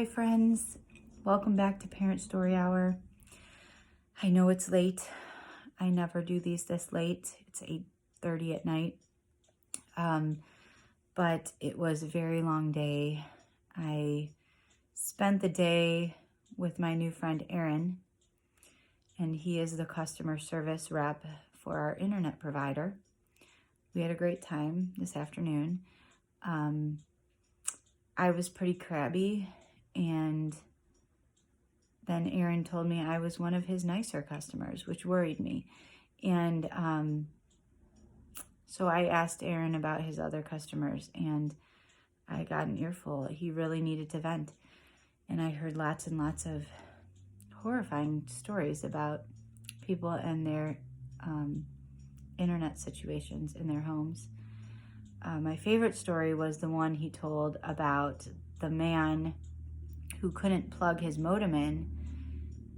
Hi friends, welcome back to Parent Story Hour. I know it's late. I never do these this late. It's 8:30 at night. But it was a very long day. I spent the day with my new friend Aaron, and he is the customer service rep for our internet provider. We had a great time this afternoon. I was pretty crabby, and then Aaron told me I was one of his nicer customers, which worried me. And so I asked Aaron about his other customers, and I got an earful. He really needed to vent. And I heard lots and lots of horrifying stories about people and their internet situations in their homes. My favorite story was the one he told about the man who couldn't plug his modem in,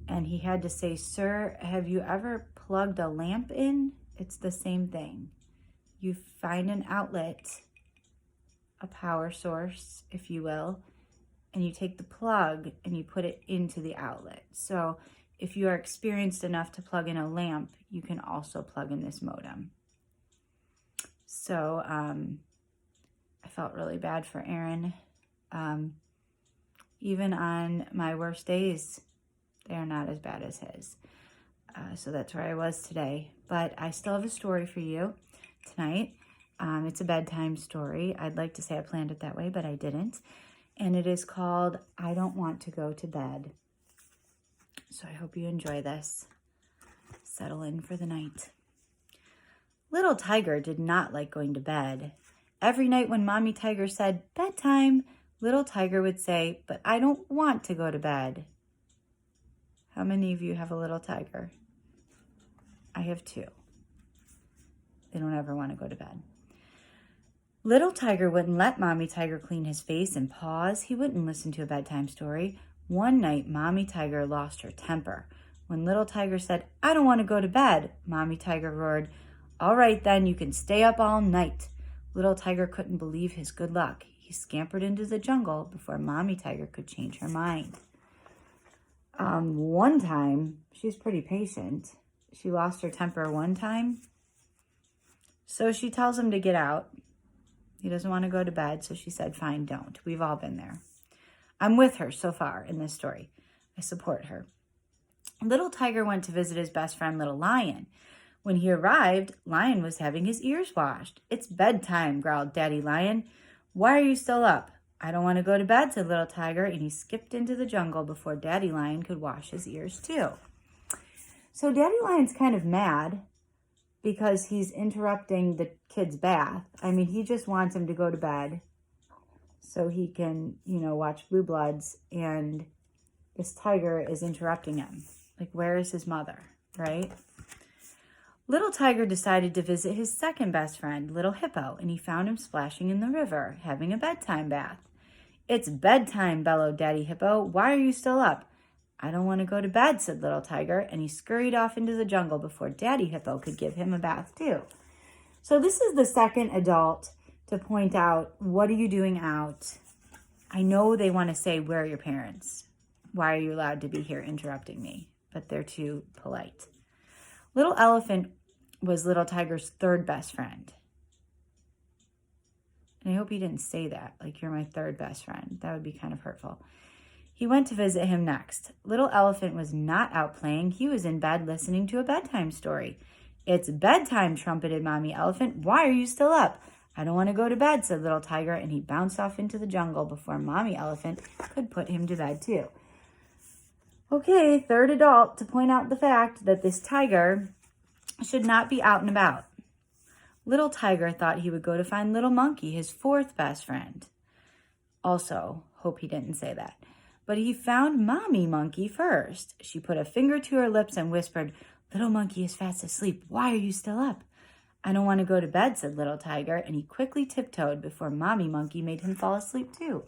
and he had to say, "Sir, have you ever plugged a lamp in?" It's the same thing. You find an outlet, a power source, if you will, and you take the plug and you put it into the outlet. So if you are experienced enough to plug in a lamp, you can also plug in this modem. So I felt really bad for Aaron. Even on my worst days, they're not as bad as his. So that's where I was today. But I still have a story for you tonight. It's a bedtime story. I'd like to say I planned it that way, but I didn't. And it is called I Don't Want to Go to Bed. So I hope you enjoy this. Settle in for the night. Little Tiger did not like going to bed. Every night when Mommy Tiger said, "Bedtime," Little Tiger would say, "But I don't want to go to bed." How many of you have a little tiger? I have two. They don't ever want to go to bed. Little Tiger wouldn't let Mommy Tiger clean his face and paws. He wouldn't listen to a bedtime story. One night, Mommy Tiger lost her temper. When Little Tiger said, "I don't want to go to bed," Mommy Tiger roared, "All right then, you can stay up all night." Little Tiger couldn't believe his good luck. He scampered into the jungle before Mommy Tiger could change her mind. One time, she's pretty patient. She lost her temper one time. So she tells him to get out. He doesn't want to go to bed, so she said, "Fine, don't." We've all been there. I'm with her so far in this story. I support her. Little Tiger went to visit his best friend, Little Lion. When he arrived, Lion was having his ears washed. "It's bedtime," growled Daddy Lion. "Why are you still up?" "I don't want to go to bed," said Little Tiger, and he skipped into the jungle before Daddy Lion could wash his ears too. So Daddy Lion's kind of mad because he's interrupting the kid's bath. I mean, he just wants him to go to bed so he can, watch Blue Bloods, and this tiger is interrupting him. Like, where is his mother, right? Little Tiger decided to visit his second best friend, Little Hippo, and he found him splashing in the river, having a bedtime bath. "It's bedtime," bellowed Daddy Hippo. "Why are you still up?" "I don't want to go to bed," said Little Tiger, and he scurried off into the jungle before Daddy Hippo could give him a bath too. So this is the second adult to point out, what are you doing out? I know they want to say, "Where are your parents? Why are you allowed to be here interrupting me?" But they're too polite. Little Elephant was Little Tiger's third best friend. And I hope he didn't say that, like, "You're my third best friend." That would be kind of hurtful. He went to visit him next. Little Elephant was not out playing. He was in bed listening to a bedtime story. "It's bedtime," trumpeted Mommy Elephant. "Why are you still up?" "I don't want to go to bed," said Little Tiger, and he bounced off into the jungle before Mommy Elephant could put him to bed too. Okay, third adult to point out the fact that this tiger should not be out and about. Little Tiger thought he would go to find Little Monkey, his fourth best friend. Also, hope he didn't say that. But he found Mommy Monkey first. She put a finger to her lips and whispered, "Little Monkey is fast asleep. Why are you still up?" "I don't want to go to bed," said Little Tiger, and he quickly tiptoed before Mommy Monkey made him fall asleep too.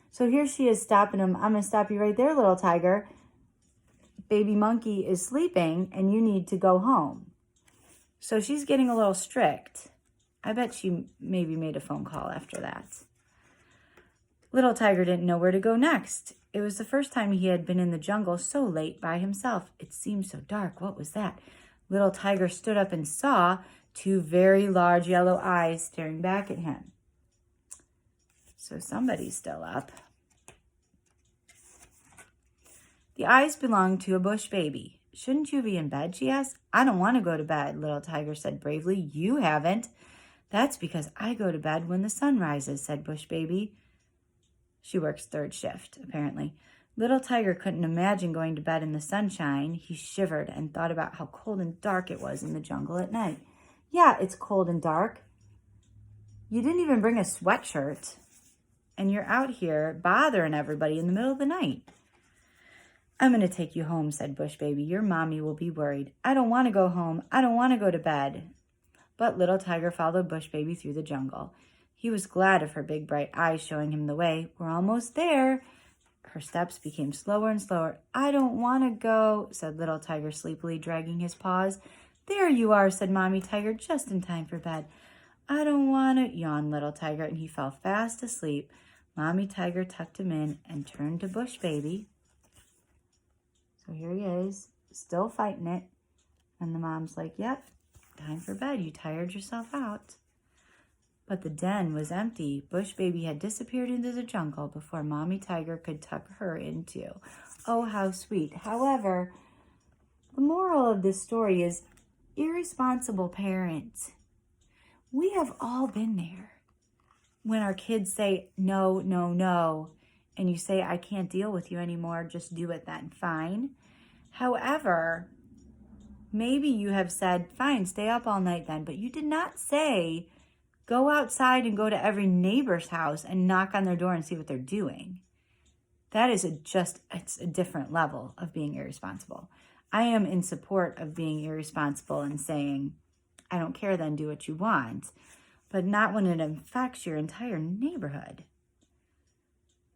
So here she is stopping him. "I'm going to stop you right there, Little Tiger. Baby Monkey is sleeping and you need to go home." So she's getting a little strict. I bet she maybe made a phone call after that. Little Tiger didn't know where to go next. It was the first time he had been in the jungle so late by himself. It seemed so dark. What was that? Little Tiger stood up and saw 2 very large yellow eyes staring back at him. So somebody's still up. The eyes belonged to a bush baby. Shouldn't you be in bed, she asked. I don't want to go to bed, Little Tiger said bravely. You haven't. That's because I go to bed when the sun rises, said Bush Baby. She works 3rd shift, apparently. Little Tiger couldn't imagine going to bed in the sunshine. He shivered and thought about how cold and dark it was in the jungle at night. Yeah, it's cold and dark. You didn't even bring a sweatshirt. And you're out here bothering everybody in the middle of the night. I'm going to take you home, said Bush Baby. Your mommy will be worried. I don't want to go home. I don't want to go to bed. But Little Tiger followed Bush Baby through the jungle. He was glad of her big bright eyes showing him the way. We're almost there. Her steps became slower and slower. I don't want to go, said Little Tiger sleepily, dragging his paws. There you are, said Mommy Tiger, just in time for bed. I don't want to, yawned Little Tiger, and he fell fast asleep. Mommy Tiger tucked him in and turned to Bush Baby. So here he is, still fighting it. And the mom's like, yep, time for bed. You tired yourself out. But the den was empty. Bush Baby had disappeared into the jungle before Mommy Tiger could tuck her in too. Oh, how sweet. However, the moral of this story is irresponsible parents. We have all been there. When our kids say, no, no, no, and you say, I can't deal with you anymore, just do it then, fine. However, maybe you have said, fine, stay up all night then, but you did not say, go outside and go to every neighbor's house and knock on their door and see what they're doing. That is it's a different level of being irresponsible. I am in support of being irresponsible and saying, I don't care then, do what you want, but not when it affects your entire neighborhood.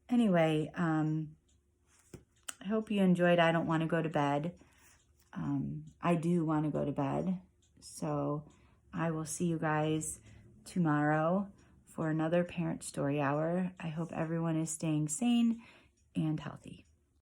Anyway, I hope you enjoyed I Don't Want to Go to Bed. I do want to go to bed. So I will see you guys tomorrow for another Parent Story Hour. I hope everyone is staying sane and healthy.